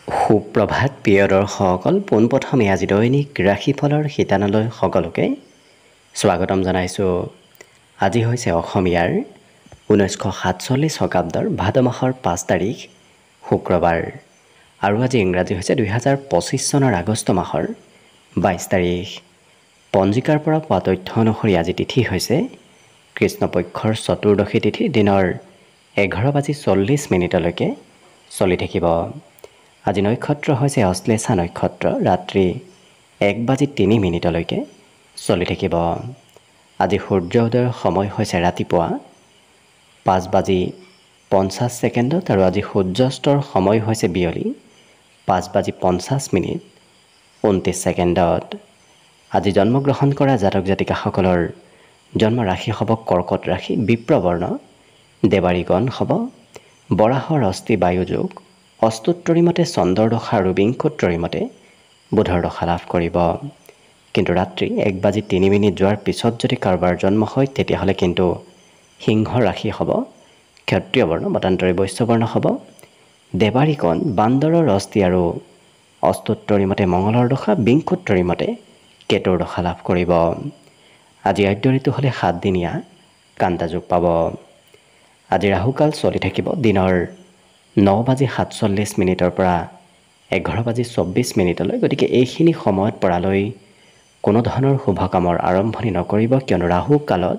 সুপ্ৰভাত প্ৰিয় দৰ্শকসকল, পোনপ্ৰথমে আজি দৈনিক ৰাশিফলৰ শিতানলৈ সকলোকে স্বাগতম জনাইছোঁ। আজি হৈছে অসমীয়াৰ 1947 শকাব্দৰ ভাদ মাহৰ 5 তাৰিখ শুক্ৰবাৰ আৰু আজি ইংৰাজী হৈছে 2025 চনৰ আগষ্ট মাহৰ 22 তাৰিখ। পঞ্জিকাৰ পৰা পোৱা তথ্য অনুসৰি আজি তিথি হৈছে কৃষ্ণপক্ষৰ চতুৰ্দশী তিথি, দিনৰ 11:40 চলি থাকিব। আজি নক্ষত্ৰ হৈছে অশ্লেষা নক্ষত্ৰ, ৰাত্ৰি 1:03 চলি থাকিব। আজি সূৰ্য উদয়ৰ সময় হৈছে ৰাতিপুৱা 5:50 আৰু আজি সূৰ্যাস্তৰ সময় হৈছে বিয়লি 5:50 আজি জন্মগ্ৰহণ কৰা জাতক জাতিকাসকলৰ জন্ম ৰাশি হ'ব কৰ্কট ৰাশি, বিপ্ৰবৰ্ণ, দেৱাৰীগণ হ'ব বৰাহৰ অস্থি বায়ুযোগ, অস্তোত্তৰী মতে চন্দ্ৰৰ দশা আৰু বিংশোত্তৰী মতে বুধৰ দশা লাভ কৰিব। কিন্তু ৰাত্ৰি 1:03 যোৱাৰ পিছত যদি কাৰোবাৰ জন্ম হয় তেতিয়াহ'লে কিন্তু সিংহ ৰাশি হ'ব ক্ষত্ৰিয় বৰ্ণ, মতান্তৰে বৈশ্যবৰ্ণ হ'ব দেৱাৰীগণ, বান্দৰৰ অস্থি আৰু অস্তোত্তৰী মতে মঙলৰ দশা, বিংশোত্তৰী মতে কেতুৰ দশা লাভ কৰিব। আজি আদ্য ঋতু হ'লে 7 দিনীয়া কান্তা যোগ পাব। আজি ৰাহুকাল চলি থাকিব দিনৰ 9:47 পৰা 11:24 গতিকে এইখিনি সময়ত পৰালৈ কোনো ধৰণৰ শুভ কামৰ আৰম্ভণি নকৰিব, কিয়নো ৰাহু কালত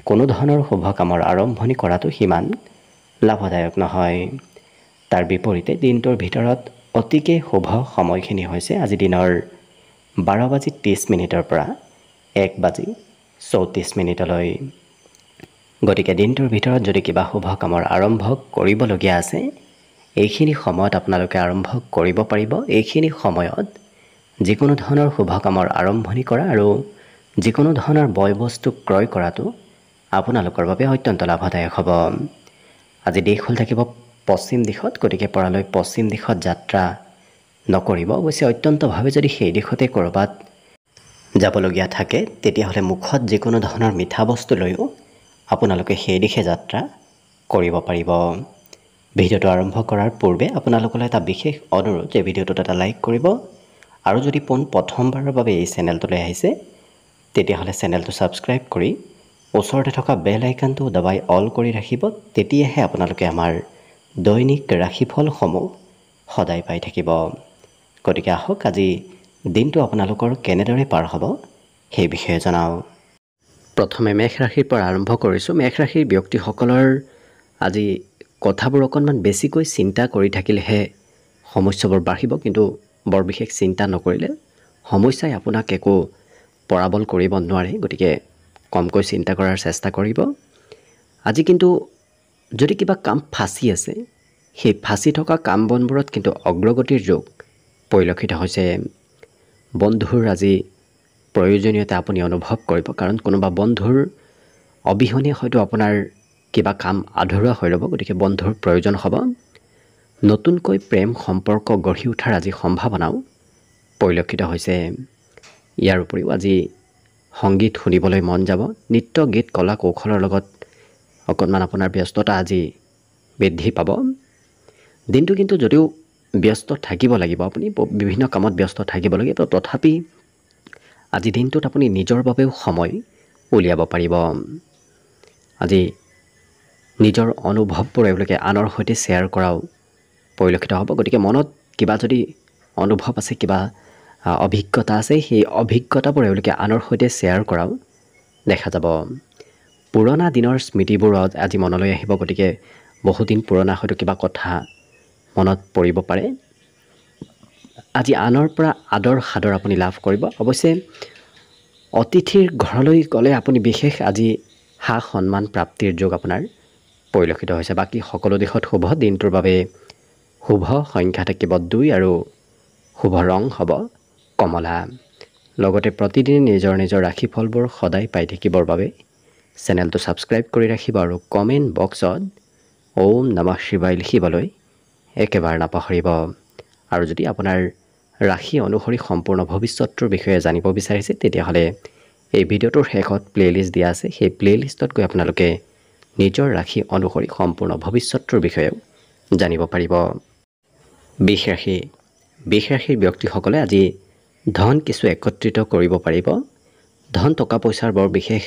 কোনো ধৰণৰ শুভ কামৰ আৰম্ভণি কৰাটো সিমান লাভদায়ক নহয়। তাৰ বিপৰীতে দিনটোৰ ভিতৰত অতিকে শুভ সময়খিনি হৈছে আজি দিনৰ 12:30 পৰা 1:34। গতিকে দিনটোৰ ভিতৰত যদি কিবা শুভ কামৰ আৰম্ভ কৰিবলগীয়া আছে এইখিনি সময়ত আপোনালোকে আৰম্ভ কৰিব পাৰিব। এইখিনি সময়ত যিকোনো ধৰণৰ শুভ কামৰ আৰম্ভণি কৰা আৰু যিকোনো ধৰণৰ বয় বস্তু ক্ৰয় কৰাটো আপোনালোকৰ বাবে অত্যন্ত লাভদায়ক হ'ব। আজি দিশ হ'ল থাকিব পশ্চিম দিশত, গতিকে পৰালৈ পশ্চিম দিশত যাত্ৰা নকৰিব। অৱশ্যে অত্যন্তভাৱে যদি সেই দিশতে ক'ৰবাত যাবলগীয়া থাকে তেতিয়াহ'লে মুখত যিকোনো ধৰণৰ মিঠা বস্তু লৈও আপোনালোকে সেই দিশে যাত্ৰা কৰিব পাৰিব। ভিডিঅ'টো আৰম্ভ কৰাৰ পূৰ্বে আপোনালোকলৈ এটা বিশেষ অনুৰোধ যে ভিডিঅ'টোত এটা লাইক কৰিব আৰু যদি প্ৰথমবাৰৰ বাবে এই চেনেলটোলৈ আহিছে তেতিয়াহ'লে চেনেলটো ছাবস্ক্ৰাইব কৰি ওচৰতে থকা বেল আইকনটো দবাই অল কৰি ৰাখিব। তেতিয়াহে আপোনালোকে আমাৰ দৈনিক ৰাশিফলসমূহ সদায় পাই থাকিব। গতিকে আহক আজি দিনটো আপোনালোকৰ কেনেদৰে পাৰ হ'ব সেই বিষয়ে জনাওঁ। প্ৰথমে মেষ ৰাশিৰ পৰা আৰম্ভ কৰিছোঁ। মেষ ৰাশিৰ ব্যক্তিসকলৰ আজি কথাবোৰ অকণমান বেছিকৈ চিন্তা কৰি থাকিলেহে সমস্যাবোৰ বাঢ়িব, কিন্তু বৰ বিশেষ চিন্তা নকৰিলে সমস্যাই আপোনাক একো পৰাবল কৰিব নোৱাৰে। গতিকে কমকৈ চিন্তা কৰাৰ চেষ্টা কৰিব। আজি কিন্তু যদি কিবা কাম ফাঁচি আছে সেই ফাঁচি থকা কাম বনবোৰত কিন্তু অগ্ৰগতিৰ যোগ পৰিলক্ষিত হৈছে। বন্ধুৰ আজি প্ৰয়োজনীয়তা আপুনি অনুভৱ কৰিব, কাৰণ কোনোবা বন্ধুৰ অবিহনে হয়তো আপোনাৰ কিবা কাম আধৰুৱা হৈ ৰ'ব। গতিকে বন্ধুৰ প্ৰয়োজন হ'ব। নতুনকৈ প্ৰেম সম্পৰ্ক গঢ়ি উঠাৰ আজি সম্ভাৱনাও পৰিলক্ষিত হৈছে। ইয়াৰ উপৰিও আজি সংগীত শুনিবলৈ মন যাব। নৃত্য, গীত, কলা কৌশলৰ লগত অকণমান আপোনাৰ ব্যস্ততা আজি বৃদ্ধি পাব। দিনটো কিন্তু যদিও ব্যস্ত থাকিব লাগিব, আপুনি বিভিন্ন কামত ব্যস্ত থাকিব লাগিব, তথাপি আজি দিনটোত আপুনি নিজৰ বাবেও সময় উলিয়াব পাৰিব। আজি নিজৰ অনুভৱবোৰ এওঁলোকে আনৰ সৈতে শ্বেয়াৰ কৰাও পৰিলক্ষিত হ'ব। গতিকে মনত কিবা যদি অনুভৱ আছে, কিবা অভিজ্ঞতা আছে, সেই অভিজ্ঞতাবোৰ এওঁলোকে আনৰ সৈতে শ্বেয়াৰ কৰাও দেখা যাব। পুৰণা দিনৰ স্মৃতিবোৰ আজি মনলৈ আহিব। গতিকে বহুদিন পুৰণা হয়তো কিবা কথা মনত পৰিব পাৰে। আজি আনৰ পৰা আদৰ সাদৰ আপুনি লাভ কৰিব। অৱশ্যে অতিথিৰ ঘৰলৈ গ'লে আপুনি বিশেষ আজি সা সন্মান প্ৰাপ্তিৰ যোগ আপোনাৰ পৰিলক্ষিত হৈছে। বাকী সকলো দিশত শুভ। দিনটোৰ বাবে শুভ সংখ্যা থাকিব 2 আৰু শুভ ৰং হ'ব কমলা। লগতে প্ৰতিদিনে নিজৰ নিজৰ ৰাশিফলবোৰ সদায় পাই থাকিবৰ বাবে চেনেলটো ছাবস্ক্ৰাইব কৰি ৰাখিব আৰু কমেণ্ট বক্সত ওম নমঃ শিৱায় লিখিবলৈ একেবাৰে নাপাহৰিব। আৰু যদি আপোনাৰ ৰাশি অনুসৰি সম্পূৰ্ণ ভৱিষ্যতটোৰ বিষয়ে জানিব বিচাৰিছে তেতিয়াহ'লে এই ভিডিঅ'টোৰ শেষত প্লে'লিষ্ট দিয়া আছে। সেই প্লে'লিষ্টত গৈ আপোনালোকে নিজৰ ৰাশি অনুসৰি সম্পূৰ্ণ ভৱিষ্যতটোৰ বিষয়েও জানিব পাৰিব। বিষ ৰাশিৰ ব্যক্তিসকলে আজি ধন কিছু একত্ৰিত কৰিব পাৰিব। ধন টকা পইচাৰ বৰ বিশেষ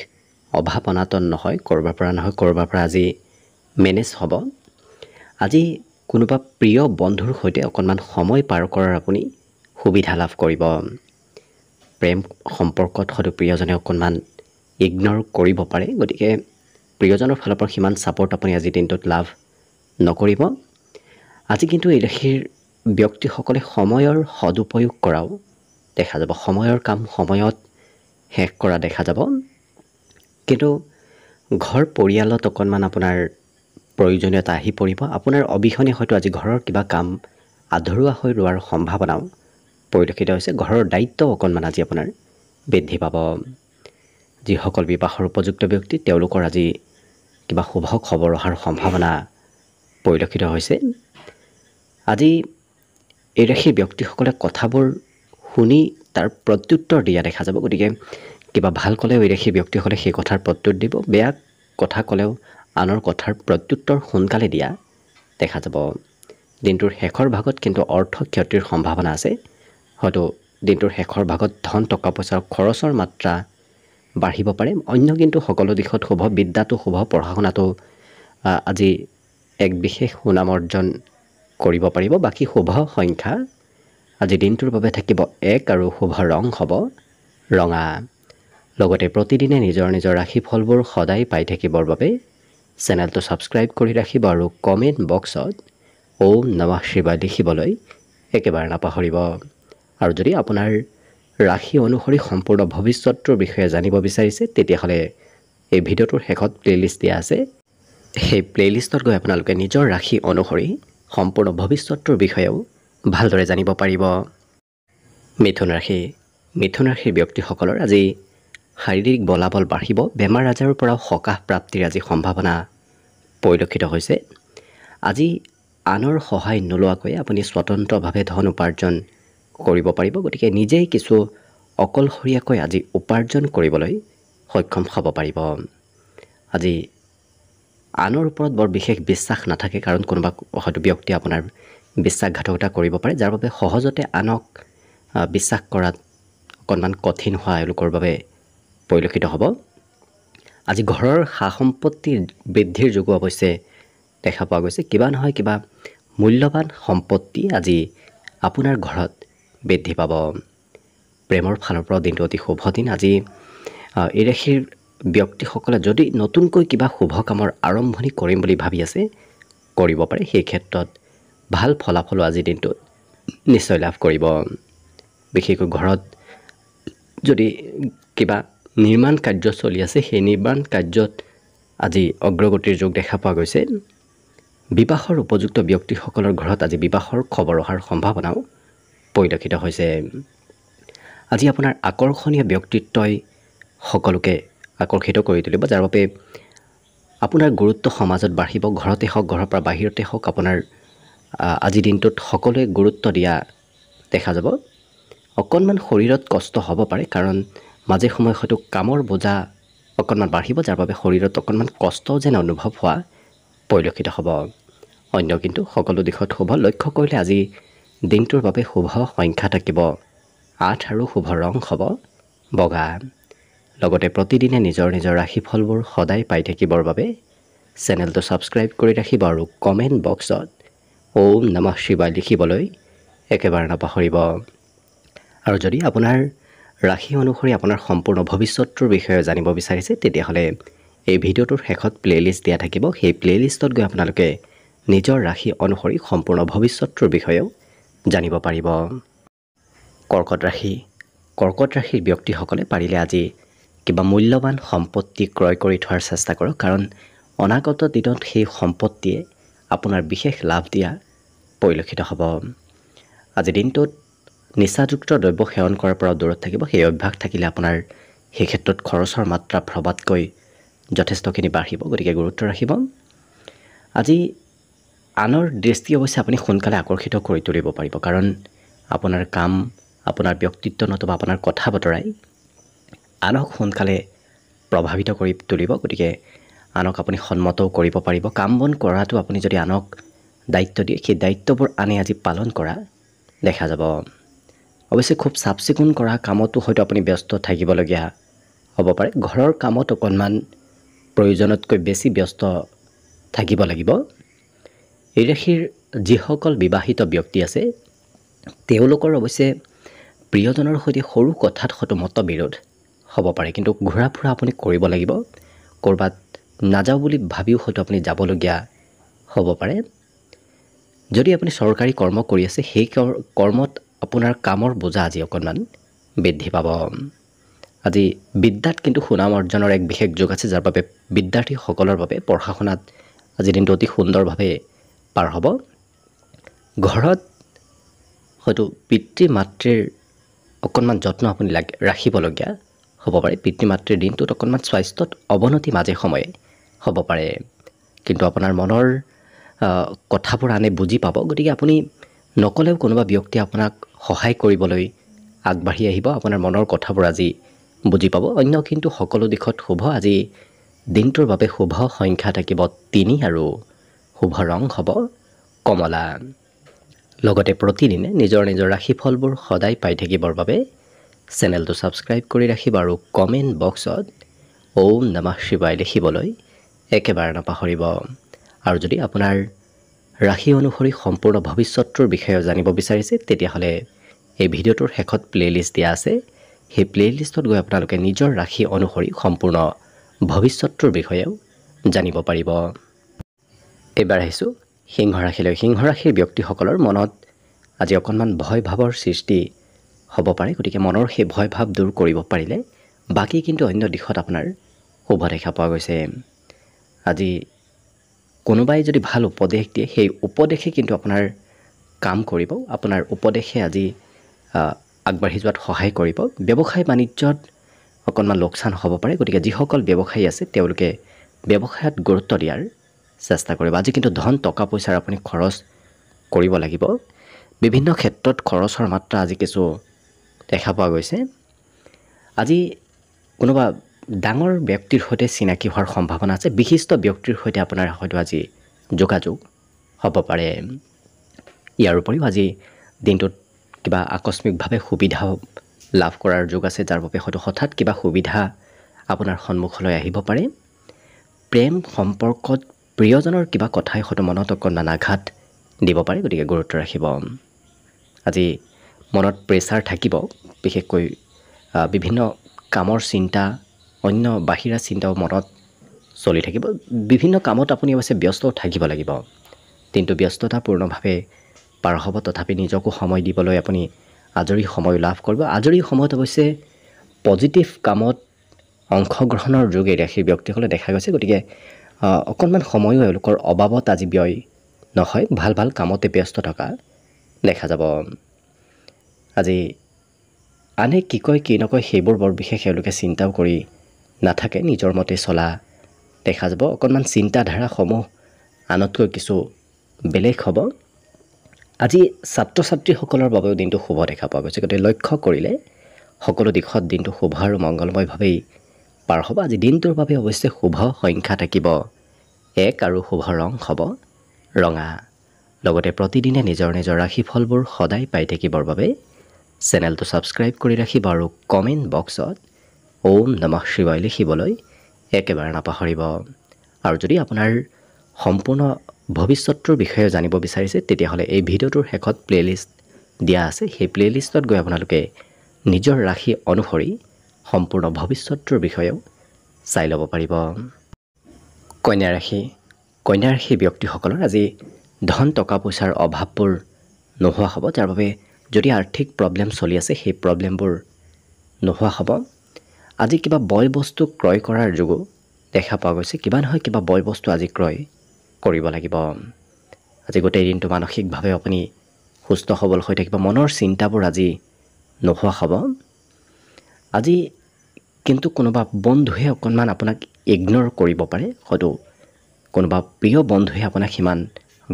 অভাৱ অনাটন নহয়, ক'ৰবাৰ পৰা আজি মেনেজ হ'ব। আজি কোনোবা প্ৰিয় বন্ধুৰ সৈতে অকণমান সময় পাৰ কৰাৰ আপুনি সুবিধা লাভ কৰিব। প্ৰেম সম্পৰ্কত হয়তো প্ৰিয়জনে অকণমান ইগন'ৰ কৰিব পাৰে, গতিকে প্ৰিয়জনৰ ফালৰ পৰা সিমান ছাপৰ্ট আপুনি আজিৰ দিনটোত লাভ নকৰিব। আজি কিন্তু এই ৰাশিৰ ব্যক্তিসকলে সময়ৰ সদুপয়োগ কৰাও দেখা যাব। সময়ৰ কাম সময়ত শেষ কৰা দেখা যাব। কিন্তু ঘৰ পৰিয়ালত অকণমান আপোনাৰ প্ৰয়োজনীয়তা আহি পৰিব। আপোনাৰ অবিহনে হয়তো আজি ঘৰৰ কিবা কাম আধৰুৱা হৈ ৰোৱাৰ সম্ভাৱনাও পৰিলক্ষিত হৈছে। ঘৰৰ দায়িত্বও অকণমান আজি আপোনাৰ বৃদ্ধি পাব। যিসকল বিবাহৰ উপযুক্ত ব্যক্তি তেওঁলোকৰ আজি কিবা শুভ খবৰ অহাৰ সম্ভাৱনা পৰিলক্ষিত হৈছে। আজি এই ৰাশিৰ ব্যক্তিসকলে কথাবোৰ শুনি তাৰ প্ৰত্যুত্তৰ দিয়া দেখা যাব। গতিকে কিবা ভাল ক'লেও এই ৰাশিৰ ব্যক্তিসকলে সেই কথাৰ প্ৰত্যুত্তৰ দিব, বেয়া কথা ক'লেও আনৰ কথাৰ প্ৰত্যুত্তৰ সোনকালে দিয়া দেখা যাব। দিনটোৰ শেষৰ ভাগত কিন্তু অৰ্থ ক্ষতিৰ সম্ভাৱনা আছে। হয়তো দিনটোৰ শেষৰ ভাগত ধন টকা পইচাৰ খৰচৰ মাত্ৰা বাঢ়িব পাৰে। অন্য কিন্তু সকলো দিশত শুভ, বিদ্যাটো শুভ, পঢ়া শুনাটো আজি এক বিশেষ সুনাম অৰ্জন কৰিব পাৰিব। বাকী শুভ সংখ্যা আজি দিনটোৰ বাবে থাকিব 1 আৰু শুভ ৰং হ'ব ৰঙা। লগতে প্ৰতিদিনে নিজৰ ৰাশিফলবোৰ সদায় পাই থাকিবৰ বাবে চেনেলটো ছাবস্ক্ৰাইব কৰি ৰাখিব আৰু কমেণ্ট বক্সত ওম নমঃ শিৱায় লিখিবলৈ একেবাৰে নাপাহৰিব। আৰু যদি আপোনাৰ ৰাশি অনুসৰি সম্পূৰ্ণ ভৱিষ্যতটোৰ বিষয়ে জানিব বিচাৰিছে, তেতিয়াহ'লে এই ভিডিঅ'টোৰ শেষত প্লে'লিষ্ট দিয়া আছে। সেই প্লে'লিষ্টত গৈ আপোনালোকে নিজৰ ৰাশি অনুসৰি সম্পূৰ্ণ ভৱিষ্যতটোৰ বিষয়েও ভালদৰে জানিব পাৰিব। মিথুন ৰাশিৰ ব্যক্তিসকলৰ আজি শাৰীৰিক বলাবল বাঢ়িব। বেমাৰ আজাৰৰ পৰাও সকাহ প্ৰাপ্তিৰ আজি সম্ভাৱনা পৰিলক্ষিত হৈছে। আজি আনৰ সহায় নোলোৱাকৈ আপুনি স্বতন্ত্ৰভাৱে ধন উপাৰ্জন কৰিব পাৰিব। গতিকে নিজেই কিছু অকলশৰীয়াকৈ আজি উপাৰ্জন কৰিবলৈ সক্ষম হ'ব পাৰিব। আজি আনৰ ওপৰত বৰ বিশেষ বিশ্বাস নাথাকে, কাৰণ কোনোবা হয়তো ব্যক্তিয়ে আপোনাৰ বিশ্বাসঘাতকতা কৰিব পাৰে, যাৰ বাবে সহজতে আনক বিশ্বাস কৰাত অকণমান কঠিন হোৱা এওঁলোকৰ বাবে পৰিলক্ষিত হ'ব। আজি ঘৰৰ সা সম্পত্তি বৃদ্ধিৰ যোগো অৱশ্যে দেখা পোৱা গৈছে। কিবা নহয় কিবা মূল্যৱান সম্পত্তি আজি আপোনাৰ ঘৰত বৃদ্ধি পাব। প্ৰেমৰ ফালৰ পৰা দিনটো অতি শুভ দিন। আজি এই ৰাশিৰ ব্যক্তিসকলে যদি নতুনকৈ কিবা শুভ কামৰ আৰম্ভণি কৰিম বুলি ভাবি আছে, কৰিব পাৰে। সেই ক্ষেত্ৰত ভাল ফলাফলো আজিৰ দিনটোত নিশ্চয় লাভ কৰিব। বিশেষকৈ ঘৰত যদি কিবা নিৰ্মাণ কাৰ্য চলি আছে, সেই নিৰ্মাণ কাৰ্যত আজি অগ্ৰগতিৰ যোগ দেখা পোৱা গৈছে। বিবাহৰ উপযুক্ত ব্যক্তিসকলৰ ঘৰত আজি বিবাহৰ খবৰ অহাৰ সম্ভাৱনাও পৰিলক্ষিত হৈছে। আজি আপোনাৰ আকৰ্ষণীয় ব্যক্তিত্বই সকলোকে আকৰ্ষিত কৰি তুলিব, যাৰ বাবে আপোনাৰ গুৰুত্ব সমাজত বাঢ়িব। ঘৰতে হওক, ঘৰৰ পৰা বাহিৰতে হওক, আপোনাৰ আজিৰ দিনটোত সকলোৱে গুৰুত্ব দিয়া দেখা যাব। অকণমান শৰীৰত কষ্ট হ'ব পাৰে, কাৰণ মাজে সময়ে হয়তো কামৰ বোজা অকণমান বাঢ়িব, যাৰ বাবে শৰীৰত অকণমান কষ্ট যেন অনুভৱ হোৱা পৰিলক্ষিত হ'ব। অন্য কিন্তু সকলো দিশত শুভ। লক্ষ্য কৰিলে আজি দিনটোৰ বাবে শুভ সংখ্যা থাকিব 8 আৰু শুভ ৰং হ'ব বগা। লগতে প্ৰতিদিনে নিজৰ ৰাশিফলবোৰ সদায় পাই থাকিবৰ বাবে চেনেলটো ছাবস্ক্ৰাইব কৰি ৰাখিব আৰু কমেণ্ট বক্সত ওম নমঃ শিৱায় লিখিবলৈ একেবাৰে নাপাহৰিব। আৰু যদি আপোনাৰ ৰাশি অনুসৰি আপোনাৰ সম্পূৰ্ণ ভৱিষ্যতটোৰ বিষয়ে জানিব বিচাৰিছে, তেতিয়াহ'লে এই ভিডিঅ'টোৰ শেষত প্লে'লিষ্ট দিয়া থাকিব। সেই প্লে'লিষ্টত গৈ আপোনালোকে নিজৰ ৰাশি অনুসৰি সম্পূৰ্ণ ভৱিষ্যতটোৰ বিষয়েও জানিব পাৰিব। কৰ্কট ৰাশিৰ ব্যক্তিসকলে পাৰিলে আজি কিবা মূল্যৱান সম্পত্তি ক্ৰয় কৰি থোৱাৰ চেষ্টা কৰক, কাৰণ অনাগত দিনত সেই সম্পত্তিয়ে আপোনাৰ বিশেষ লাভ দিয়া পৰিলক্ষিত হ'ব। আজি দিনটোত নিচাযুক্ত দ্ৰব্য সেৱন কৰাৰ পৰা দূৰত থাকিব। সেই অভ্যাস থাকিলে আপোনাৰ সেই ক্ষেত্ৰত খৰচৰ মাত্ৰা ভবাতকৈ যথেষ্টখিনি বাঢ়িব, গতিকে গুৰুত্ব ৰাখিব। আজি আনৰ দৃষ্টি অৱশ্যে আপুনি সোনকালে আকৰ্ষিত কৰি তুলিব পাৰিব, কাৰণ আপোনাৰ কাম, আপোনাৰ ব্যক্তিত্ব নতুবা আপোনাৰ কথা বতৰাই আনক সোনকালে প্ৰভাৱিত কৰি তুলিব। গতিকে আনক আপুনি সন্মতও কৰিব পাৰিব। কাম বন কৰাটো আপুনি যদি আনক দায়িত্ব দিয়ে সেই দায়িত্ববোৰ আনে আজি পালন কৰা দেখা যাব। অৱশ্যে খুব চাফ চিকুণ কৰা কামতো হয়তো আপুনি ব্যস্ত থাকিবলগীয়া হ'ব পাৰে। ঘৰৰ কামত অকণমান প্ৰয়োজনতকৈ বেছি ব্যস্ত থাকিব লাগিব। এই ৰাশিৰ যিসকল বিবাহিত ব্যক্তি আছে তেওঁলোকৰ অৱশ্যে প্ৰিয়জনৰ সৈতে সৰু কথাত হয়তো মতবিৰোধ হ'ব পাৰে, কিন্তু ঘূৰা ফুৰা আপুনি কৰিব লাগিব। ক'ৰবাত নাযাওঁ বুলি ভাবিও হয়তো আপুনি যাবলগীয়া হ'ব পাৰে। যদি আপুনি চৰকাৰী কৰ্ম কৰি আছে সেই কৰ্মত আপোনাৰ কামৰ বোজা আজি অকণমান বৃদ্ধি পাব। আজি বিদ্যাত কিন্তু সুনাম অৰ্জনৰ এক বিশেষ যোগ আছে, যাৰ বাবে বিদ্যাৰ্থীসকলৰ বাবে পঢ়া শুনাত আজি দিনটো অতি সুন্দৰভাৱে পাৰ হ'ব। ঘৰত হয়তো পিতৃ মাতৃৰ অকণমান যত্ন আপুনি ৰাখিবলগীয়া হ'ব পাৰে। পিতৃ মাতৃৰ দিনটোত অকণমান স্বাস্থ্যত অৱনতি মাজে সময়ে হ'ব পাৰে, কিন্তু আপোনাৰ মনৰ কথাবোৰ আনে বুজি পাব। গতিকে আপুনি নক'লেও কোনোবা ব্যক্তিয়ে আপোনাক সহায় কৰিবলৈ আগবাঢ়ি আহিব, আপোনাৰ মনৰ কথাবোৰ আজি বুজি পাব। অন্য কিন্তু সকলো দিশত শুভ। আজি দিনটোৰ বাবে শুভ সংখ্যা থাকিব 3 আৰু শুভ ৰং হ'ব কমলা। লগতে প্ৰতিদিনে নিজৰ ৰাশিফলবোৰ সদায় পাই থাকিবৰ বাবে চেনেলটো ছাবস্ক্ৰাইব কৰি ৰাখিব আৰু কমেণ্ট বক্সত ওম নমঃ শিৱায় লিখিবলৈ একেবাৰে নাপাহৰিব। আৰু যদি আপোনাৰ ৰাশি অনুসৰি সম্পূৰ্ণ ভৱিষ্যতৰ বিষয়ে জানিব বিচাৰিছে তেতিয়াহ'লে এই ভিডিঅ'টোৰ শেষত প্লে'লিষ্ট দিয়া আছে। সেই প্লে'লিষ্টত গৈ আপোনালোকে নিজৰ ৰাশি অনুসৰি সম্পূৰ্ণ ভৱিষ্যতৰ বিষয়েও জানিব পাৰিব। এইবাৰ আহিছোঁ সিংহ ৰাশিলৈ। সিংহ ৰাশিৰ ব্যক্তিসকলৰ মনত আজি অকণমান ভয় ভাৱৰ সৃষ্টি হ'ব পাৰে, গতিকে মনৰ সেই ভয় ভাৱ দূৰ কৰিব পাৰিলে বাকী কিন্তু অন্য দিশত আপোনাৰ শুভ দেখা পোৱা গৈছে। আজি কোনোবাই যদি ভাল উপদেশ দিয়ে সেই উপদেশে কিন্তু আপোনাৰ কাম কৰিব। আপোনাৰ উপদেশে আজি আগবাঢ়ি যোৱাত সহায় কৰিব। ব্যৱসায় বাণিজ্যত অকণমান লোকচান হ'ব পাৰে, গতিকে যিসকল ব্যৱসায়ী আছে তেওঁলোকে ব্যৱসায়ত গুৰুত্ব দিয়াৰ চেষ্টা কৰিব। আজি কিন্তু ধন টকা পইচাৰ আপুনি খৰচ কৰিব লাগিব। বিভিন্ন ক্ষেত্ৰত খৰচৰ মাত্ৰা আজি কিছু দেখা পোৱা গৈছে। আজি কোনোবা ডাঙৰ ব্যক্তিৰ সৈতে চিনাকি হোৱাৰ সম্ভাৱনা আছে। বিশিষ্ট ব্যক্তিৰ সৈতে আপোনাৰ হয়তো আজি যোগাযোগ হ'ব পাৰে। ইয়াৰ উপৰিও আজি দিনটোত কিবা আকস্মিকভাৱে সুবিধা লাভ কৰাৰ যোগ আছে, যাৰ বাবে হয়তো হঠাৎ কিবা সুবিধা আপোনাৰ সন্মুখলৈ আহিব পাৰে। প্ৰেম সম্পৰ্কত প্ৰিয়জনৰ কিবা কথাই হয়তো মনত অকণমান আঘাত দিব পাৰে, গতিকে গুৰুত্ব ৰাখিব। আজি মনত প্ৰেছাৰ থাকিব, বিশেষকৈ বিভিন্ন কামৰ চিন্তা, অন্য বাহিৰা চিন্তাও মনত চলি থাকিব। বিভিন্ন কামত আপুনি অৱশ্যে ব্যস্ত থাকিব লাগিব। দিনটো ব্যস্ততাপূৰ্ণভাৱে পাৰ হ'ব, তথাপি নিজকো সময় দিবলৈ আপুনি আজৰি সময় লাভ কৰিব। আজৰি সময়ত অৱশ্যে পজিটিভ কামত অংশগ্ৰহণৰ যোগে ৰাশিৰ ব্যক্তিসকলে দেখা গৈছে, গতিকে অকণমান সময়ো এওঁলোকৰ অবাবত আজি ব্যয় নহয়, ভাল ভাল কামতে ব্যস্ত থকা দেখা যাব। আজি আনে কি কয় কি নকয় সেইবোৰ বৰ বিশেষ এওঁলোকে চিন্তাও কৰি নাথাকে, নিজৰ মতে চলা দেখা যাব। অকণমান চিন্তাধাৰাসমূহ আনতকৈ কিছু বেলেগ হ'ব। আজি ছাত্ৰ ছাত্ৰীসকলৰ বাবেও দিনটো শুভ দেখা পোৱা গৈছে, গতিকে লক্ষ্য কৰিলে সকলো দিশত দিনটো শুভ আৰু মংগলময়ভাৱেই পাৰ হ'ব। আজি দিনটোৰ বাবে অৱশ্যে শুভ সংখ্যা থাকিব 1 আৰু শুভ ৰং হ'ব ৰঙা। লগতে প্ৰতিদিনে নিজৰ ৰাশিফলবোৰ সদায় পাই থাকিবৰ বাবে চেনেলটো ছাবস্ক্ৰাইব কৰি ৰাখিব আৰু কমেণ্ট বক্সত ওম নমঃ শিৱায় লিখিবলৈ একেবাৰে নাপাহৰিব। আৰু যদি আপোনাৰ সম্পূৰ্ণ ভৱিষ্যতৰ বিষয়ে জানিব বিচাৰিছে তেতিয়াহ'লে এই ভিডিঅ'টোৰ শেষত প্লে'লিষ্ট দিয়া আছে। সেই প্লে'লিষ্টত গৈ আপোনালোকে নিজৰ ৰাশি অনুসৰি সম্পূৰ্ণ ভৱিষ্যতৰ বিষয়েও চাই ল'ব পাৰিব। কন্যা ৰাশি। কন্যা ৰাশি ব্যক্তিসকলৰ আজি ধন টকা পইচাৰ অভাৱবোৰ নোহোৱা হ'ব, যাৰ বাবে যদি আৰ্থিক প্ৰব্লেম চলি আছে সেই প্ৰব্লেমবোৰ নোহোৱা হ'ব। আজি কিবা বয় বস্তু ক্ৰয় কৰাৰ যোগো দেখা পোৱা গৈছে। কিবা নহয় কিবা বয় বস্তু আজি ক্ৰয় কৰিব লাগিব। আজি গোটেই দিনটো মানসিকভাৱে আপুনি সুস্থ সবল হৈ থাকিব। মনৰ চিন্তাবোৰ আজি নোহোৱা হ'ব। আজি কিন্তু কোনোবা বন্ধুৱে অকণমান আপোনাক ইগন'ৰ কৰিব পাৰে, হয়তো কোনোবা প্ৰিয় বন্ধুৱে আপোনাক সিমান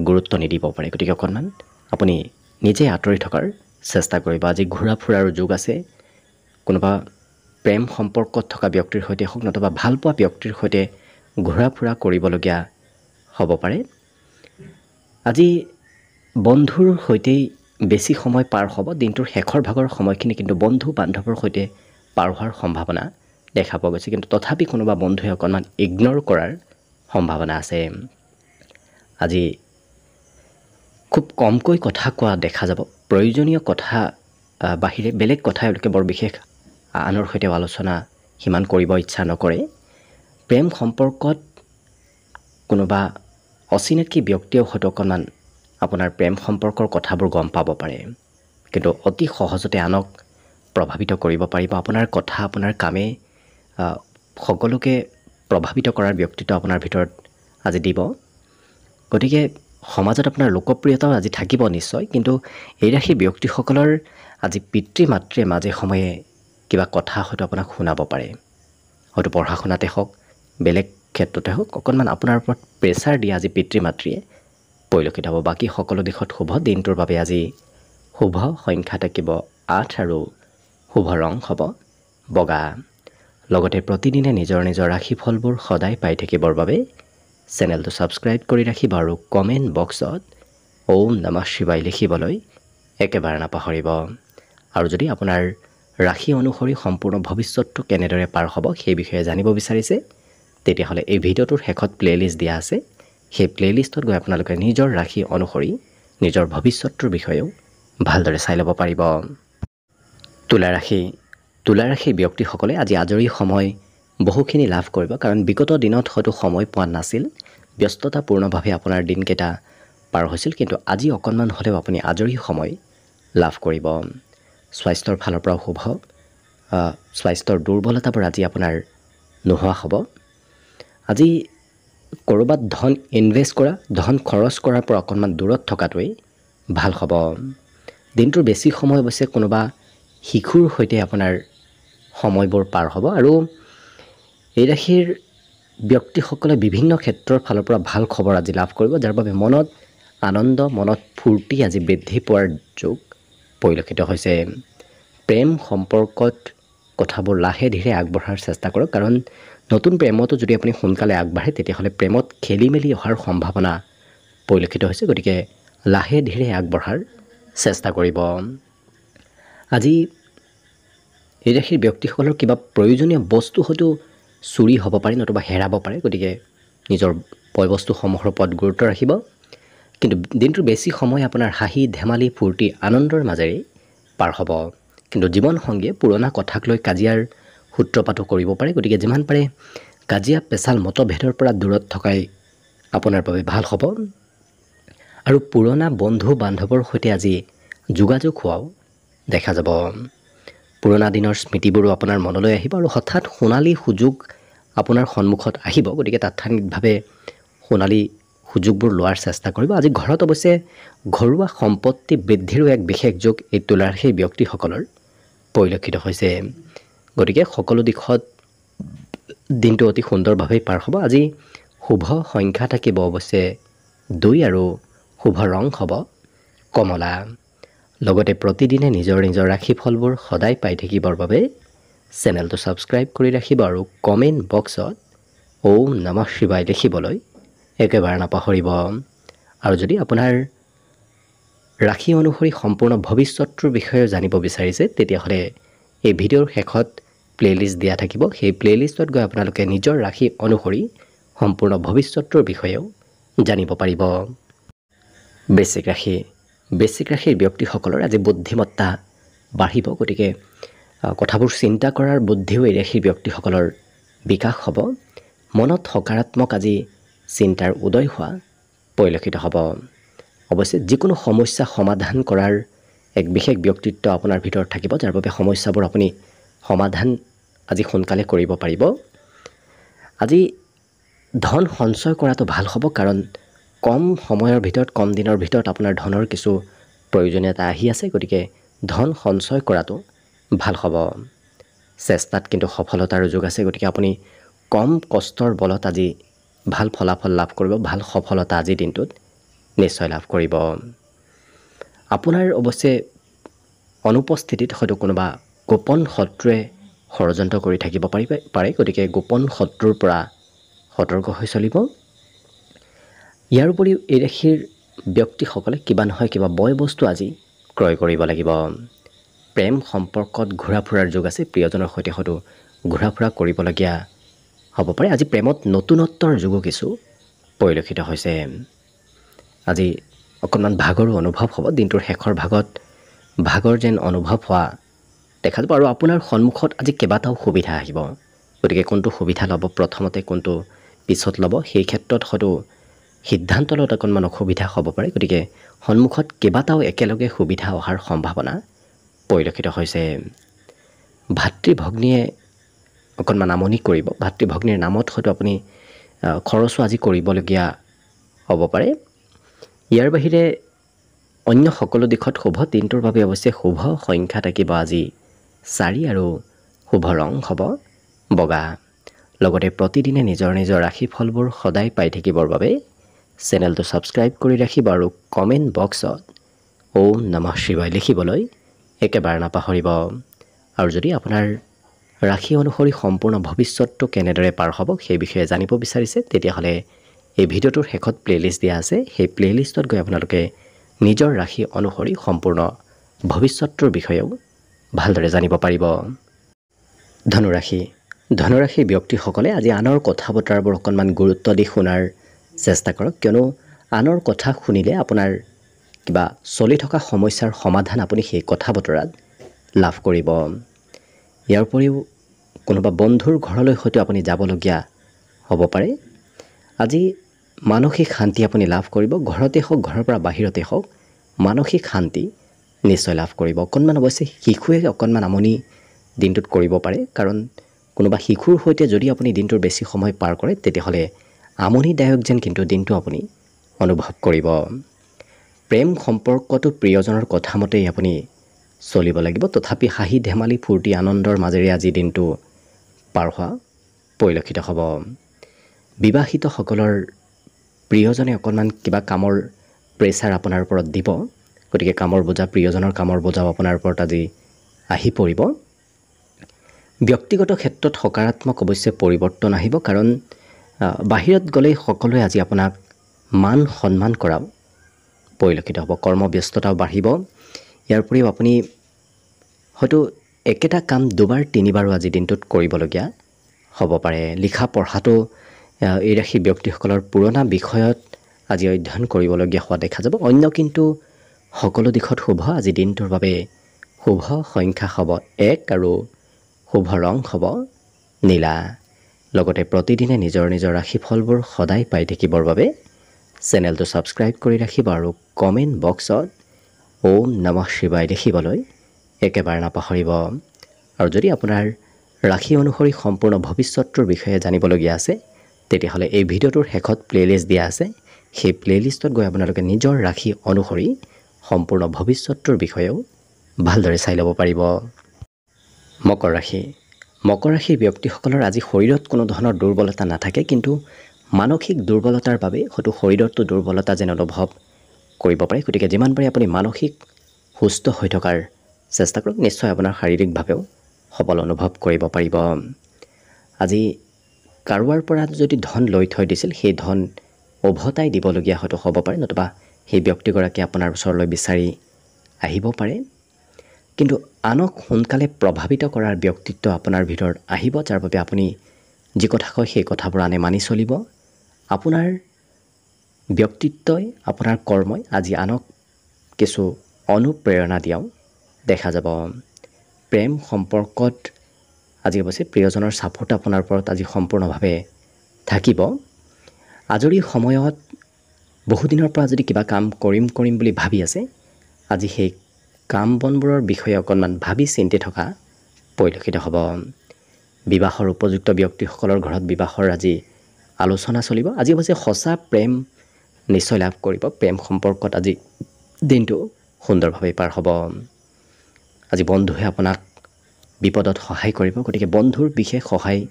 গুৰুত্ব নিদিব পাৰে, গতিকে অকণমান আপুনি নিজে আঁতৰি থকাৰ চেষ্টা কৰিব। আজি ঘূৰা ফুৰাৰ যোগ আছে। কোনোবা প্ৰেম সম্পৰ্কত থকা ব্যক্তিৰ সৈতে হওক নতুবা ভালপোৱা ব্যক্তিৰ সৈতে ঘূৰা ফুৰা কৰিবলগীয়া হ'ব পাৰে। আজি বন্ধুৰ সৈতেই বেছি সময় পাৰ হ'ব। দিনটোৰ শেষৰ ভাগৰ সময়খিনি কিন্তু বন্ধু বান্ধৱৰ সৈতে পাৰ হোৱাৰ সম্ভাৱনা দেখা পোৱা গৈছে, কিন্তু তথাপি কোনোবা বন্ধুৱে অকণমান ইগন'ৰ কৰাৰ সম্ভাৱনা আছে। আজি খুব কমকৈ কথা কোৱা দেখা যাব। প্ৰয়োজনীয় কথা বাহিৰে বেলেগ কথা এওঁলোকে বৰ বিশেষ আনৰ সৈতে আলোচনা সিমান কৰিব ইচ্ছা নকৰে। প্ৰেম সম্পৰ্কত কোনোবা অচিনাকি ব্যক্তিয়েও হয়তো অকণমান আপোনাৰ প্ৰেম সম্পৰ্কৰ কথাবোৰ গম পাব পাৰে, কিন্তু অতি সহজতে আনক প্ৰভাৱিত কৰিব পাৰিব। আপোনাৰ কথা, আপোনাৰ কামে সকলোকে প্ৰভাৱিত কৰাৰ ব্যক্তিত্ব আপোনাৰ ভিতৰত আজি দিব। গতিকে সমাজত আপোনাৰ লোকপ্ৰিয়তাও আজি থাকিব নিশ্চয়, কিন্তু এই ৰাশিৰ ব্যক্তিসকলৰ আজি পিতৃ মাতৃয়ে মাজে সময়ে কিবা কথা হয়তো আপোনাক শুনাব পাৰে। হয়তো পঢ়া শুনাতে হওক, বেলেগ ক্ষেত্ৰতে হওক, অকণমান আপোনাৰ ওপৰত প্ৰেছাৰ দিয়ে আজি পিতৃ মাতৃয়ে পৰিলক্ষিত হ'ব। বাকী সকলো দিশত শুভ। দিনটোৰ বাবে আজি শুভ সংখ্যা থাকিব 8 আৰু শুভ ৰং হ'ব বগা। লগতে প্ৰতিদিনে নিজৰ নিজৰ ৰাশিফলবোৰ সদায় পাই থাকিবৰ বাবে চেনেলটো ছাবস্ক্ৰাইব কৰি ৰাখিব আৰু কমেণ্ট বক্সত ওম নমঃ শিৱায় লিখিবলৈ একেবাৰে নাপাহৰিব। আৰু যদি আপোনাৰ ৰাশি অনুসৰি সম্পূৰ্ণ ভৱিষ্যতটো কেনেদৰে পাৰ হ'ব সেই বিষয়ে জানিব বিচাৰিছে, তেতিয়াহ'লে এই ভিডিঅ'টোৰ শেষত প্লে'লিষ্ট দিয়া আছে। সেই প্লে'লিষ্টত গৈ আপোনালোকে নিজৰ ৰাশি অনুসৰি নিজৰ ভৱিষ্যতটোৰ বিষয়েও ভালদৰে চাই ল'ব পাৰিব। তুলা ৰাশিৰ ব্যক্তিসকলে আজি আজৰি সময় বহুখিনি লাভ কৰিব, কাৰণ বিগত দিনত হয়তো সময় পোৱা নাছিল, ব্যস্ততাপূৰ্ণভাৱে আপোনাৰ দিনকেইটা পাৰ হৈছিল, কিন্তু আজি অকণমান হ'লেও আপুনি আজৰি সময় লাভ কৰিব। স্বাস্থ্যৰ ফালৰ পৰাও শুভ। স্বাস্থ্যৰ দুৰ্বলতাবোৰ আজি আপোনাৰ নোহোৱা হ'ব। আজি ক'ৰবাত ধন ইনভেষ্ট কৰা, ধন খৰচ কৰাৰ পৰা অকণমান দূৰত থকাটোৱেই ভাল হ'ব। দিনটোৰ বেছি সময় অৱশ্যে কোনোবা শিশুৰ সৈতে আপোনাৰ সময়বোৰ পাৰ হ'ব। আৰু এই ৰাশিৰ ব্যক্তিসকলে বিভিন্ন ক্ষেত্ৰৰ ফালৰ পৰা ভাল খবৰ আজি লাভ কৰিব, যাৰ বাবে মনত আনন্দ, মনত ফূৰ্তি আজি বৃদ্ধি পোৱাৰ যোগ পৰিলক্ষিত হৈছে। প্ৰেম সম্পৰ্কত কথাবোৰ লাহে ধীৰে আগবঢ়াৰ চেষ্টা কৰক, কাৰণ নতুন প্ৰেমতো যদি আপুনি সোনকালে আগবাঢ়ে তেতিয়াহ'লে প্ৰেমত খেলি মেলি অহাৰ সম্ভাৱনা পৰিলক্ষিত হৈছে। গতিকে লাহে ধীৰে আগবঢ়াৰ চেষ্টা কৰিব। আজি এই ৰাশিৰ ব্যক্তিসকলৰ কিবা প্ৰয়োজনীয় বস্তু হয়তো চুৰি হ'ব পাৰে, নতুবা হেৰাব পাৰে। গতিকে নিজৰ বয় বস্তুসমূহৰ ওপৰত গুৰুত্ব ৰাখিব। কিন্তু দিনটোৰ বেছি সময় আপোনাৰ হাঁহি ধেমালি ফূৰ্তি আনন্দৰ মাজেৰে পাৰ হ'ব। কিন্তু জীৱনসংগীয়ে পুৰণা কথাক লৈ কাজিয়াৰ সূত্ৰপাতো কৰিব পাৰে। গতিকে যিমান পাৰে কাজিয়া পেচাল মতভেদৰ পৰা দূৰত থকাই আপোনাৰ বাবে ভাল হ'ব। আৰু পুৰণা বন্ধু বান্ধৱৰ সৈতে আজি যোগাযোগ হোৱাও দেখা যাব। পুৰণা দিনৰ স্মৃতিবোৰো আপোনাৰ মনলৈ আহিব আৰু হঠাৎ সোণালী সুযোগ আপোনাৰ সন্মুখত আহিব। গতিকে তাৎক্ষণিকভাৱে সোণালী সুযোগবোৰ লোৱাৰ চেষ্টা কৰিব। আজি ঘৰত অৱশ্যে ঘৰুৱা সম্পত্তি বৃদ্ধিৰো এক বিশেষ যোগ এই তুলা ৰাশিৰ ব্যক্তিসকলৰ পৰিলক্ষিত হৈছে। গতিকে সকলো দিশত দিনটো অতি সুন্দৰভাৱেই পাৰ হ'ব। আজি শুভ সংখ্যা থাকিব অৱশ্যে 2 আৰু শুভ ৰং হ'ব কমলা। লগতে প্ৰতিদিনে নিজৰ নিজৰ ৰাশিফলবোৰ সদায় পাই থাকিবৰ বাবে চেনেলটো ছাবস্ক্ৰাইব কৰি ৰাখিব আৰু কমেণ্ট বক্সত ওম নমঃ শিৱায় লিখিবলৈ একেবাৰে নাপাহৰিব। আৰু যদি আপোনাৰ ৰাশি অনুসৰি সম্পূৰ্ণ ভৱিষ্যতটোৰ বিষয়ে জানিব বিচাৰিছে, তেতিয়াহ'লে এই ভিডিঅ'ৰ শেষত প্লে'লিষ্ট দিয়া থাকিব। সেই প্লে'লিষ্টত গৈ আপোনালোকে নিজৰ ৰাশি অনুসৰি সম্পূৰ্ণ ভৱিষ্যতটোৰ বিষয়েও জানিব পাৰিব। বৃশ্চিক ৰাশিৰ ব্যক্তিসকলৰ আজি বুদ্ধিমত্তা বাঢ়িব। গতিকে কথাবোৰ চিন্তা কৰাৰ বুদ্ধিও এই ৰাশিৰ ব্যক্তিসকলৰ বিকাশ হ'ব। মনত সকাৰাত্মক আজি চিন্তাৰ উদয় হোৱা পৰিলক্ষিত হ'ব। অৱশ্যে যিকোনো সমস্যা সমাধান কৰাৰ এক বিশেষ ব্যক্তিত্ব আপোনাৰ ভিতৰত থাকিব, যাৰ বাবে সমস্যাবোৰ আপুনি সমাধান আজি সোনকালে কৰিব পাৰিব। আজি ধন সঞ্চয় কৰাটো ভাল হ'ব, কাৰণ কম সময়ৰ ভিতৰত, কম দিনৰ ভিতৰত আপোনাৰ ধনৰ কিছু প্ৰয়োজনীয়তা আহি আছে। গতিকে ধন সঞ্চয় কৰাটো ভাল হ'ব। চেষ্টাত কিন্তু সফলতাৰ যোগ আছে। গতিকে আপুনি কম কষ্টৰ বলত আজি ভাল ফলাফল লাভ কৰিব, ভাল সফলতা আজিৰ দিনটোত নিশ্চয় লাভ কৰিব। আপোনাৰ অৱশ্যে অনুপস্থিতিত হয়তো কোনোবা গোপন শত্ৰুৱে ষড়যন্ত্ৰ কৰি থাকিব পাৰে। গতিকে গোপন শত্ৰুৰ পৰা সতৰ্ক হৈ চলিব। ইয়াৰ উপৰিও এই ৰাশিৰ ব্যক্তিসকলে কিবা নহয় কিবা বয় বস্তু আজি ক্ৰয় কৰিব লাগিব। প্ৰেম সম্পৰ্কত ঘূৰা ফুৰাৰ যুগ আছে। প্ৰিয়জনৰ সৈতে হয়তো ঘূৰা ফুৰা কৰিবলগীয়া হ'ব পাৰে। আজি প্ৰেমত নতুনত্বৰ যুগো কিছু পৰিলক্ষিত হৈছে। আজি অকণমান ভাগৰো অনুভৱ হ'ব। দিনটোৰ শেষৰ ভাগত ভাগৰ যেন অনুভৱ হোৱা দেখা যাব। আৰু আপোনাৰ সন্মুখত আজি কেইবাটাও সুবিধা আহিব। গতিকে কোনটো সুবিধা ল'ব প্ৰথমতে, কোনটো পিছত ল'ব, সেই ক্ষেত্ৰত হয়তো সিদ্ধান্ত লোৱাত অকণমান অসুবিধা হ'ব পাৰে। গতিকে সন্মুখত কেইবাটাও একেলগে সুবিধা অহাৰ সম্ভাৱনা পৰিলক্ষিত হৈছে। ভাতৃ ভগ্নীয়ে অকণমান আমনি কৰিব। ভাতৃ ভগ্নীৰ নামত হয়তো আপুনি খৰচো আজি কৰিবলগীয়া হ'ব পাৰে। ইয়াৰ বাহিৰে অন্য সকলো দিশত শুভ। দিনটোৰ বাবে অৱশ্যে শুভ সংখ্যা থাকিব আজি 4 আৰু শুভ ৰং হ'ব বগা। লগতে প্ৰতিদিনে নিজৰ নিজৰ ৰাশিফলবোৰ সদায় পাই থাকিবৰ বাবে চেনেলটো ছাবস্ক্ৰাইব কৰি ৰাখিব আৰু কমেণ্ট বক্সত ওম নমঃ শিৱায় লিখিবলৈ একেবাৰে নাপাহৰিব। আৰু যদি আপোনাৰ ৰাশি অনুসৰি সম্পূৰ্ণ ভৱিষ্যতটো কেনেদৰে পাৰ হ'ব সেই বিষয়ে জানিব বিচাৰিছে, তেতিয়াহ'লে এই ভিডিঅ'টোৰ শেষত প্লে'লিষ্ট দিয়া আছে। সেই প্লে'লিষ্টত গৈ আপোনালোকে নিজৰ ৰাশি অনুসৰি সম্পূৰ্ণ ভৱিষ্যতটোৰ বিষয়েও ভালদৰে জানিব পাৰিব। ধনুৰাশি। ধনুৰাশিৰ ব্যক্তিসকলে আজি আনৰ কথা বতৰাবোৰ অকণমান গুৰুত্ব দি শুনাৰ চেষ্টা কৰক, কিয়নো আনৰ কথা শুনিলে আপোনাৰ কিবা চলি থকা সমস্যাৰ সমাধান আপুনি সেই কথা বতৰাত লাভ কৰিব। ইয়াৰ উপৰিও কোনোবা বন্ধুৰ ঘৰলৈ হয়তো আপুনি যাবলগীয়া হ'ব পাৰে। আজি মানসিক শান্তি আপুনি লাভ কৰিব। ঘৰতে হওক, ঘৰৰ পৰা বাহিৰতে হওক, মানসিক শান্তি নিশ্চয় লাভ কৰিব। অকণমান অৱশ্যে শিশুৱে অকণমান আমনি দিনটোত কৰিব পাৰে, কাৰণ কোনোবা শিশুৰ সৈতে যদি আপুনি দিনটোৰ বেছি সময় পাৰ কৰে তেতিয়াহ'লে আমনিদায়ক যেন কিন্তু দিনটো আপুনি অনুভৱ কৰিব। প্ৰেম সম্পৰ্কটো প্ৰিয়জনৰ কথা মতেই আপুনি চলিব লাগিব। তথাপি হাঁহি ধেমালি ফূৰ্তি আনন্দৰ মাজেৰে আজি দিনটো পাৰ হোৱা পৰিলক্ষিত হ'ব। বিবাহিতসকলৰ প্ৰিয়জনে অকণমান কিবা কামৰ প্ৰেছাৰ আপোনাৰ ওপৰত দিব। গতিকে কামৰ বোজা, প্ৰিয়জনৰ কামৰ বোজাও আপোনাৰ ওপৰত আজি আহি পৰিব। ব্যক্তিগত ক্ষেত্ৰত সকাৰাত্মক অৱশ্যে পৰিৱৰ্তন আহিব, কাৰণ বাহিৰত গ'লেই সকলোৱে আজি আপোনাক মান সন্মান কৰাও পৰিলক্ষিত হ'ব। কৰ্মব্যস্ততাও বাঢ়িব। ইয়াৰ উপৰিও আপুনি হয়তো একেটা কাম দুবাৰ তিনিবাৰো আজি দিনটোত কৰিবলগীয়া হ'ব পাৰে। লিখা পঢ়াটো এই ৰাশি ব্যক্তিসকলৰ পুৰণা বিষয়ত আজি অধ্যয়ন কৰিবলগীয়া হোৱা দেখা যাব। অন্য কিন্তু সকলো দিশত শুভ। আজি দিনটোৰ বাবে শুভ সংখ্যা হ'ব 1 আৰু শুভ ৰং হ'ব নীলা। লগতে প্ৰতিদিনে নিজৰ নিজৰ ৰাশিফলবোৰ সদায় পাই থাকিবৰ বাবে চেনেলটো ছাবস্ক্ৰাইব কৰি ৰাখিব আৰু কমেণ্ট বক্সত ওম নমঃ শিৱায় লিখিবলৈ একেবাৰে নাপাহৰিব। আৰু যদি আপোনাৰ ৰাশি অনুসৰি সম্পূৰ্ণ ভৱিষ্যতটোৰ বিষয়ে জানিবলগীয়া আছে, তেতিয়াহ'লে এই ভিডিঅ'টোৰ শেষত প্লে'লিষ্ট দিয়া আছে। সেই প্লে'লিষ্টত গৈ আপোনালোকে নিজৰ ৰাশি অনুসৰি সম্পূৰ্ণ ভৱিষ্যতটোৰ বিষয়েও ভালদৰে চাই ল'ব পাৰিব। মকৰ ৰাশি। মকৰ ৰাশিৰ ব্যক্তিসকলৰ আজি শৰীৰত কোনো ধৰণৰ দুৰ্বলতা নাথাকে, কিন্তু মানসিক দুৰ্বলতাৰ বাবে হয়তো শৰীৰতো দুৰ্বলতা যেন অনুভৱ কৰিব পাৰে। গতিকে যিমান পাৰে আপুনি মানসিক সুস্থ হৈ থকাৰ চেষ্টা কৰক। নিশ্চয় আপোনাৰ শাৰীৰিকভাৱেও সবল অনুভৱ কৰিব পাৰিব। আজি কাৰোবাৰ পৰা যদি ধন লৈ থৈ দিছিল, সেই ধন উভতাই দিবলগীয়া হয়তো হ'ব পাৰে, নতুবা সেই ব্যক্তিগৰাকীয়ে আপোনাৰ ওচৰলৈ বিচাৰি আহিব পাৰে। কিন্তু আনক সোনকালে প্ৰভাৱিত কৰাৰ ব্যক্তিত্ব আপোনাৰ ভিতৰত আহিব, যাৰ বাবে আপুনি যি কথা কয় সেই কথাবোৰ আনে মানি চলিব। আপোনাৰ ব্যক্তিত্বই, আপোনাৰ কৰ্মই আজি আনক কিছু অনুপ্ৰেৰণা দিয়াও দেখা যাব। প্ৰেম সম্পৰ্কত আজি অৱশ্যে প্ৰিয়জনৰ ছাপোৰ্ট আপোনাৰ ওপৰত আজি সম্পূৰ্ণভাৱে থাকিব। আজৰি সময়ত বহুদিনৰ পৰা যদি কিবা কাম কৰিম বুলি ভাবি আছে, আজি সেই কাম বনবোৰৰ বিষয়ে অকণমান ভাবি চিন্তি থকা পৰিলক্ষিত হ'ব। বিবাহৰ উপযুক্ত ব্যক্তিসকলৰ ঘৰত বিবাহৰ আজি আলোচনা চলিব। আজি অৱশ্যে সঁচা প্ৰেম নিশ্চয় লাভ কৰিব। প্ৰেম সম্পৰ্কত আজি দিনটো সুন্দৰভাৱে পাৰ হ'ব। আজি বন্ধুৱে আপোনাক বিপদত সহায় কৰিব। গতিকে বন্ধুৰ বিশেষ সহায়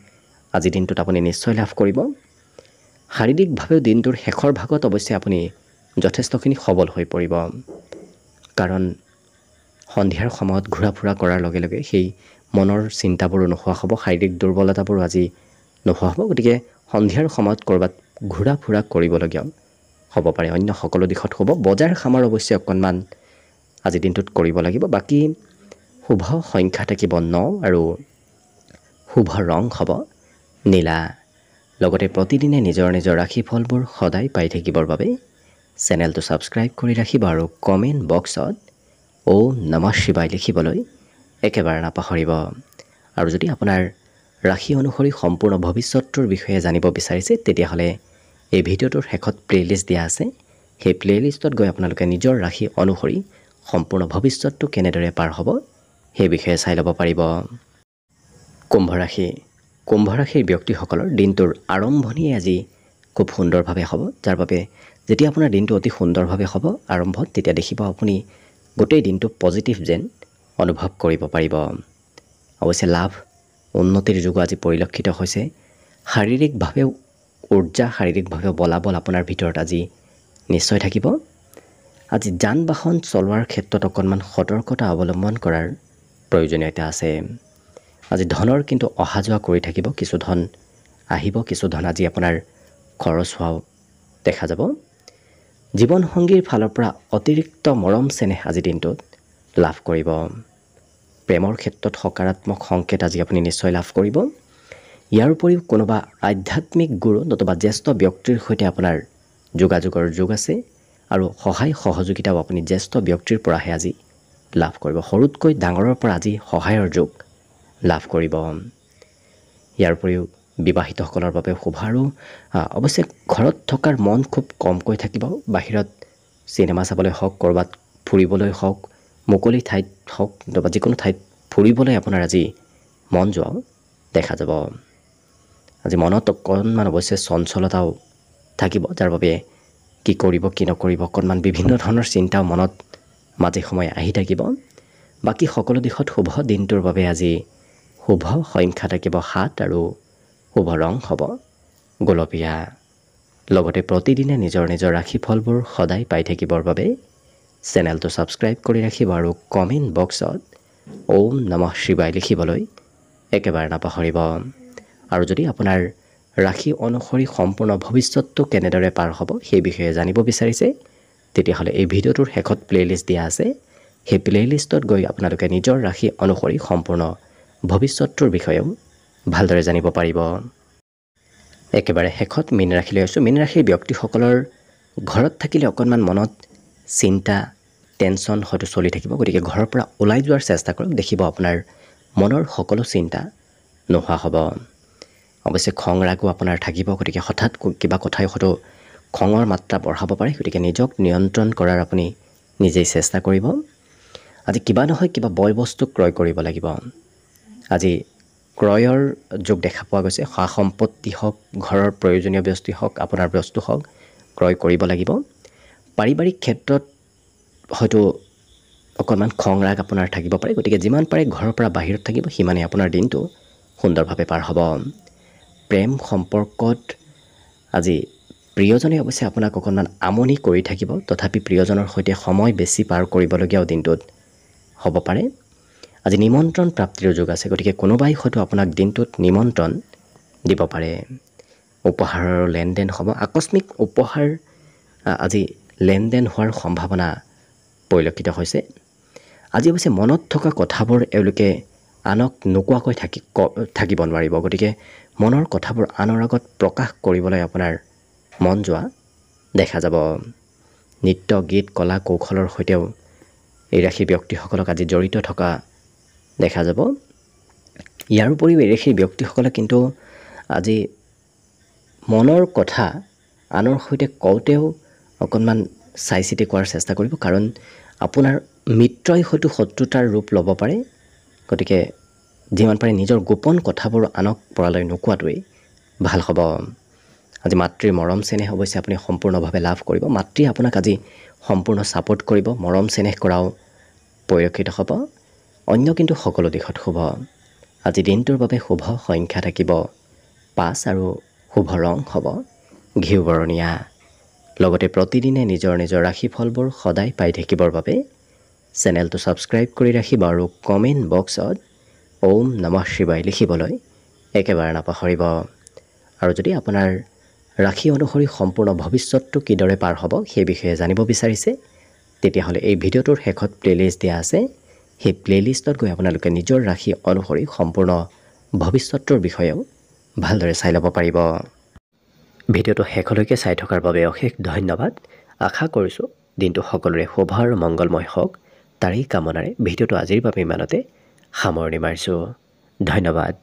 আজি দিনটোত আপুনি নিশ্চয় লাভ কৰিব। শাৰীৰিকভাৱেও দিনটোৰ শেষৰ ভাগত অৱশ্যে আপুনি যথেষ্টখিনি সবল হৈ পৰিব, কাৰণ সন্ধিয়াৰ সময়ত ঘূৰা ফুৰা কৰাৰ লগে লগে সেই মনৰ চিন্তাবোৰো নোহোৱা হ'ব, শাৰীৰিক দুৰ্বলতাবোৰো আজি নোহোৱা হ'ব। গতিকে সন্ধিয়াৰ সময়ত ক'ৰবাত ঘূৰা ফুৰা কৰিবলগীয়াও হ'ব পাৰে, অন্য সকলো দিশত হ'ব। বজাৰ সমাৰ অৱশ্যে অকণমান আজিৰ দিনটোত কৰিব লাগিব। বাকী শুভ সংখ্যা থাকিব 9 আৰু শুভ ৰং হ'ব নীলা। লগতে প্ৰতিদিনে নিজৰ নিজৰ ৰাশিফলবোৰ সদায় পাই থাকিবৰ বাবে চেনেলটো ছাবস্ক্ৰাইব কৰি ৰাখিব আৰু কমেণ্ট বক্সত ওম নমঃ শিৱায় লিখিবলৈ একেবাৰে নাপাহৰিব। আৰু যদি আপোনাৰ ৰাশি অনুসৰি সম্পূৰ্ণ ভৱিষ্যতটোৰ বিষয়ে জানিব বিচাৰিছে তেতিয়াহ'লে এই ভিডিঅ'টোৰ শেষত প্লে'লিষ্ট দিয়া আছে। সেই প্লে'লিষ্টত গৈ আপোনালোকে নিজৰ ৰাশি অনুসৰি সম্পূৰ্ণ ভৱিষ্যতটো কেনেদৰে পাৰ হ'ব সেই বিষয়ে চাই ল'ব পাৰিব। কুম্ভ ৰাশি। কুম্ভ ৰাশিৰ ব্যক্তিসকলৰ দিনটোৰ আৰম্ভণিয়ে আজি খুব সুন্দৰভাৱে হ'ব, যাৰ বাবে যেতিয়া আপোনাৰ দিনটো অতি সুন্দৰভাৱে হ'ব আৰম্ভ, তেতিয়া দেখিব আপুনি গোটেই দিনটো পজিটিভ যেন অনুভৱ কৰিব পাৰিব। অৱশ্যে লাভ উন্নতিৰ যুগ আজি পৰিলক্ষিত হৈছে। শাৰীৰিকভাৱেও উৰ্জা, শাৰীৰিকভাৱেও বলাবল আপোনাৰ ভিতৰত আজি নিশ্চয় থাকিব। আজি যান বাহন চলোৱাৰ ক্ষেত্ৰত অকণমান সতৰ্কতা অৱলম্বন কৰাৰ প্ৰয়োজনীয়তা আছে। আজি ধনৰ কিন্তু অহা যোৱা কৰি থাকিব, কিছু ধন আহিব, কিছু ধন আজি আপোনাৰ খৰচ হোৱাও দেখা যাব। জীৱনসংগীৰ ফালৰ পৰা অতিৰিক্ত মৰম চেনেহ আজিৰ দিনটোত লাভ কৰিব। প্ৰেমৰ ক্ষেত্ৰত সকাৰাত্মক সংকেত আজি আপুনি নিশ্চয় লাভ কৰিব। ইয়াৰ উপৰিও কোনোবা আধ্যাত্মিক গুৰু নতুবা জ্যেষ্ঠ ব্যক্তিৰ সৈতে আপোনাৰ যোগাযোগৰ যোগ আছে আৰু সহায় সহযোগিতাও আপুনি জ্যেষ্ঠ ব্যক্তিৰ পৰাহে আজি লাভ কৰিব। সৰুতকৈ ডাঙৰৰ পৰা আজি সহায়ৰ যোগ লাভ কৰিব। ইয়াৰ উপৰিও বিবাহিতসকলৰ বাবে শুভ। আৰু অৱশ্যে ঘৰত থকাৰ মন খুব কমকৈ থাকিব। বাহিৰত চিনেমা চাবলৈ হওক, ক'ৰবাত ফুৰিবলৈ হওক, মুকলি ঠাইত হওক বা যিকোনো ঠাইত ফুৰিবলৈ আপোনাৰ আজি মন যোৱাও দেখা যাব। আজি মনত অকণমান অৱশ্যে চঞ্চলতাও থাকিব, যাৰ বাবে কি কৰিব কি নকৰিব অকণমান বিভিন্ন ধৰণৰ চিন্তাও মনত মাজে সময়ে আহি থাকিব। বাকী সকলো দিশত শুভ। দিনটোৰ বাবে আজি শুভ সংখ্যা থাকিব 7 আৰু শুভ ৰং হ'ব গোলপীয়া। লগতে প্ৰতিদিনে নিজৰ নিজৰ ৰাশিফলবোৰ সদায় পাই থাকিবৰ বাবে চেনেলটো ছাবস্ক্ৰাইব কৰি ৰাখিব আৰু কমেণ্ট বক্সত ওম নমঃ শিৱায় লিখিবলৈ একেবাৰে নাপাহৰিব। আৰু যদি আপোনাৰ ৰাশি অনুসৰি সম্পূৰ্ণ ভৱিষ্যতটো কেনেদৰে পাৰ হ'ব সেই বিষয়ে জানিব বিচাৰিছে তেতিয়াহ'লে এই ভিডিঅ'টোৰ শেষত প্লে'লিষ্ট দিয়া আছে। সেই প্লে'লিষ্টত গৈ আপোনালোকে নিজৰ ৰাশি অনুসৰি সম্পূৰ্ণ ভৱিষ্যতটোৰ বিষয়েও ভালদৰে জানিব পাৰিব। একেবাৰে শেষত মীন ৰাশিলৈ আছোঁ। মীন ৰাশিৰ ব্যক্তিসকলৰ ঘৰত থাকিলে অকণমান মনত চিন্তা, টেনশ্যন হয়তো চলি থাকিব, গতিকে ঘৰৰ পৰা ওলাই যোৱাৰ চেষ্টা কৰক। দেখিব আপোনাৰ মনৰ সকলো চিন্তা নোহোৱা হ'ব। অৱশ্যে খং ৰাগো আপোনাৰ থাকিব, গতিকে হঠাৎ কিবা কথাই হয়তো খঙৰ মাত্ৰা বঢ়াব পাৰে, গতিকে নিজক নিয়ন্ত্ৰণ কৰাৰ আপুনি নিজেই চেষ্টা কৰিব। আজি কিবা নহয় কিবা বয় বস্তু ক্ৰয় কৰিব লাগিব। আজি ক্ৰয়ৰ যোগ দেখা পোৱা গৈছে। সা সম্পত্তি হওক, ঘৰৰ প্ৰয়োজনীয় বস্তু হওক, আপোনাৰ বস্তু হওক ক্ৰয় কৰিব লাগিব। পাৰিবাৰিক ক্ষেত্ৰত হয়তো অকণমান খং ৰাগ আপোনাৰ থাকিব পাৰে, গতিকে যিমান পাৰে ঘৰৰ পৰা বাহিৰত থাকিব, সিমানেই আপোনাৰ দিনটো সুন্দৰভাৱে পাৰ হ'ব। প্ৰেম সম্পৰ্কত আজি প্ৰিয়জনে অৱশ্যে আপোনাক অকণমান আমনি কৰি থাকিব, তথাপি প্ৰিয়জনৰ সৈতে সময় বেছি পাৰ কৰিবলগীয়াও দিনটোত হ'ব পাৰে। আজি নিমন্ত্ৰণ প্ৰাপ্তিৰ যোগ আছে, গতিকে কোনোবাই হয়তো আপোনাক দিনটোত নিমন্ত্ৰণ দিব পাৰে। উপহাৰৰ লেনদেন হ'ব। আকস্মিক উপহাৰ আজি লেনদেন হোৱাৰ সম্ভাৱনা পৰিলক্ষিত হৈছে। আজি অৱশ্যে মনত থকা কথাবোৰ এওঁলোকে আনক নোকোৱাকৈ থাকিব নোৱাৰিব, গতিকে মনৰ কথাবোৰ আনৰ আগত প্ৰকাশ কৰিবলৈ আপোনাৰ মন যোৱা দেখা যাব। নৃত্য, গীত, কলা কৌশলৰ সৈতেও এই ৰাশিৰ ব্যক্তিসকলক আজি জড়িত থকা দেখা যাব। ইয়াৰ উপৰিও এই ৰাশিৰ ব্যক্তিসকলে কিন্তু আজি মনৰ কথা আনৰ সৈতে কওঁতেও অকণমান চাই চিতি কোৱাৰ চেষ্টা কৰিব, কাৰণ আপোনাৰ মিত্ৰই হয়তো শত্ৰুতাৰ ৰূপ ল'ব পাৰে। গতিকে যিমান পাৰে নিজৰ গোপন কথাবোৰ আনক পৰালৈ নোকোৱাটোৱেই ভাল হ'ব। আজি মাতৃৰ মৰম চেনেহ অৱশ্যে আপুনি সম্পূৰ্ণভাৱে লাভ কৰিব। মাতৃয়ে আপোনাক আজি সম্পূৰ্ণ ছাপোৰ্ট কৰিব, মৰম চেনেহ কৰাও পৰিলক্ষিত হ'ব। অন্য কিন্তু সকলো দিশত শুভ। আজি দিনটোৰ বাবে শুভ সংখ্যা থাকিব 5 আৰু শুভ ৰং হ'ব ঘিউ বৰণীয়া। লগতে প্ৰতিদিনে নিজৰ নিজৰ ৰাশিফলবোৰ সদায় পাই থাকিবৰ বাবে চেনেলটো ছাবস্ক্ৰাইব কৰি ৰাখিব আৰু কমেণ্ট বক্সত ওম নমঃ শিৱায় লিখিবলৈ একেবাৰে নাপাহৰিব। আৰু যদি আপোনাৰ ৰাশি অনুসৰি সম্পূৰ্ণ ভৱিষ্যতটো কিদৰে পাৰ হ'ব সেই বিষয়ে জানিব বিচাৰিছে তেতিয়াহ'লে এই ভিডিঅ'টোৰ শেষত প্লেলিষ্ট দিয়া আছে সেই প্লেলিষ্টত গৈ আপোনালোকে নিজৰ ৰাশি অনুসৰি সম্পূৰ্ণ ভৱিষ্যতৰ বিষয়েও ভালদৰে চাই ল'ব পাৰিব ভিডিঅ'টো শেষলৈকে চাই থকাৰ বাবে অশেষ ধন্যবাদ আশা কৰিছোঁ দিনটো সকলোৰে শুভ আৰু মংগলময় হওক তাৰেই কামনাৰে ভিডিঅ'টো আজিৰ বাবে ইমানতে সামৰণি মাৰিছোঁ ধন্যবাদ